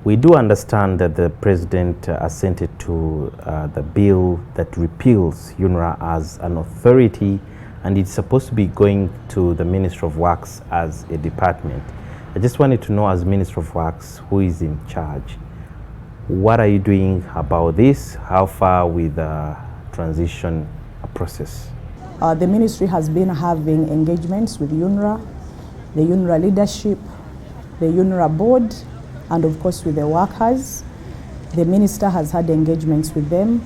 We do understand that the President assented to the bill that repeals UNRA as an authority, and it's supposed to be going to the Ministry of Works as a department. I just wanted to know, as Minister of Works, who is in charge? What are you doing about this? How far with the transition process? The ministry has been having engagements with UNRA, the UNRA leadership, the UNRA board, and of course with the workers. The minister has had engagements with them.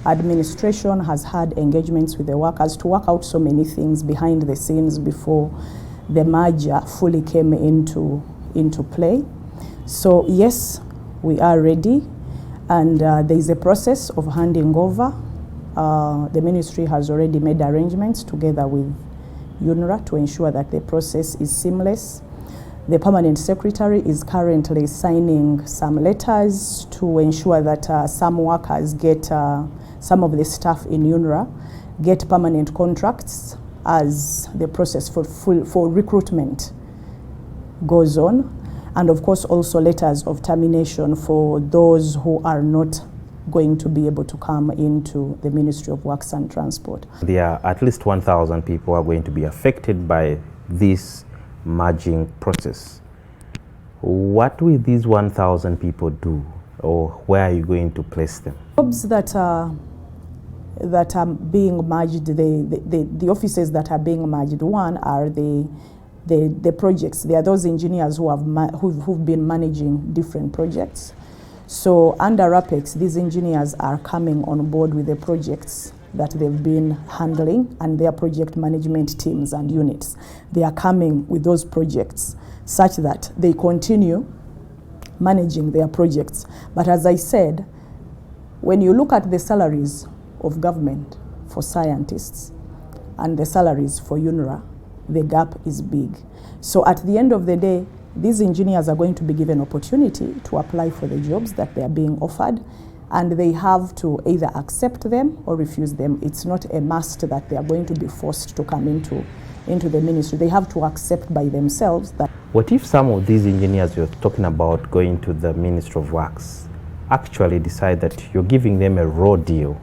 Administration has had engagements with the workers to work out so many things behind the scenes before the merger fully came into play. So yes, we are ready, and there is a process of handing over. The ministry has already made arrangements together with UNRA to ensure that the process is seamless. The permanent secretary is currently signing some letters to ensure that some workers get, some of the staff in UNRA get permanent contracts as the process for recruitment goes on. And of course also letters of termination for those who are not going to be able to come into the Ministry of Works and Transport. There are at least 1,000 people who are going to be affected by this merging process. What will these 1,000 people do, or where are you going to place them? Jobs that are being merged, the offices that are being merged, one are the projects. There are those engineers who've been managing different projects. So under APEX, these engineers are coming on board with the projects that they've been handling and their project management teams and units. They are coming with those projects such that they continue managing their projects. But as I said, when you look at the salaries of government for scientists and the salaries for UNRA, the gap is big. So at the end of the day, these engineers are going to be given opportunity to apply for the jobs that they are being offered, and they have to either accept them or refuse them. It's not a must that they are going to be forced to come into the ministry. They have to accept by themselves that. What if some of these engineers you're talking about going to the Ministry of Works actually decide that you're giving them a raw deal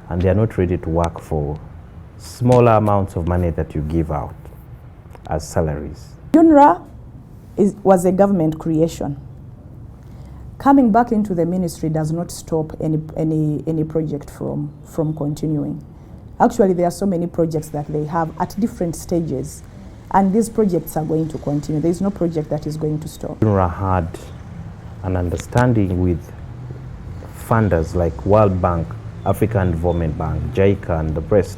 and they're not ready to work for smaller amounts of money that you give out as salaries? UNRA was a government creation. Coming back into the ministry does not stop any project from continuing. Actually, there are so many projects that they have at different stages, and these projects are going to continue. There is no project that is going to stop. UNRA had an understanding with funders like World Bank, African Development Bank, JICA, and the rest.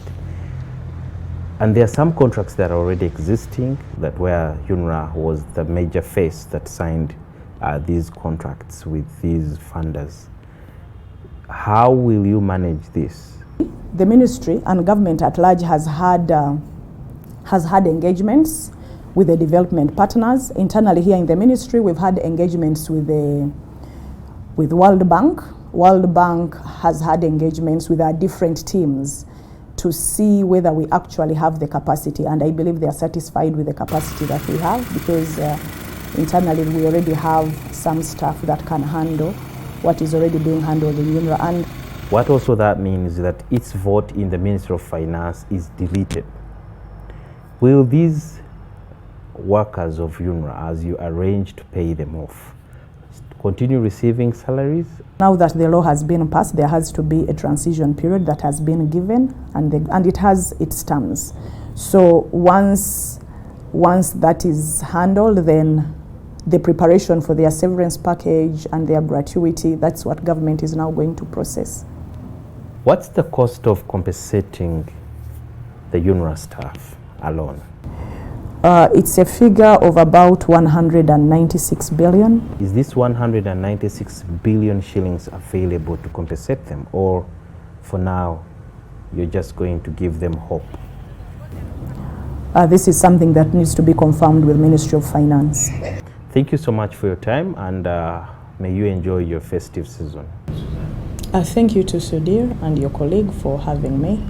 And there are some contracts that are already existing, that where UNRA was the major face that signed these contracts with these funders. How will you manage this? The ministry and government at large has had engagements with the development partners. Internally here in the ministry, we've had engagements with World Bank. World Bank has had engagements with our different teams to see whether we actually have the capacity, and I believe they are satisfied with the capacity that we have, because internally we already have some staff that can handle what is already being handled in UNRA. And what also that means is that its vote in the Ministry of Finance is deleted. Will these workers of UNRA, as you arrange to pay them off, continue receiving salaries? Now that the law has been passed, there has to be a transition period that has been given, and it has its terms. So once that is handled, then the preparation for their severance package and their gratuity, that's what government is now going to process. What's the cost of compensating the UNRA staff alone? It's a figure of about 196 billion. Is this 196 billion shillings available to compensate them, or for now you're just going to give them hope? This is something that needs to be confirmed with Ministry of Finance. Thank you so much for your time, and may you enjoy your festive season. Thank you to Sudhir and your colleague for having me.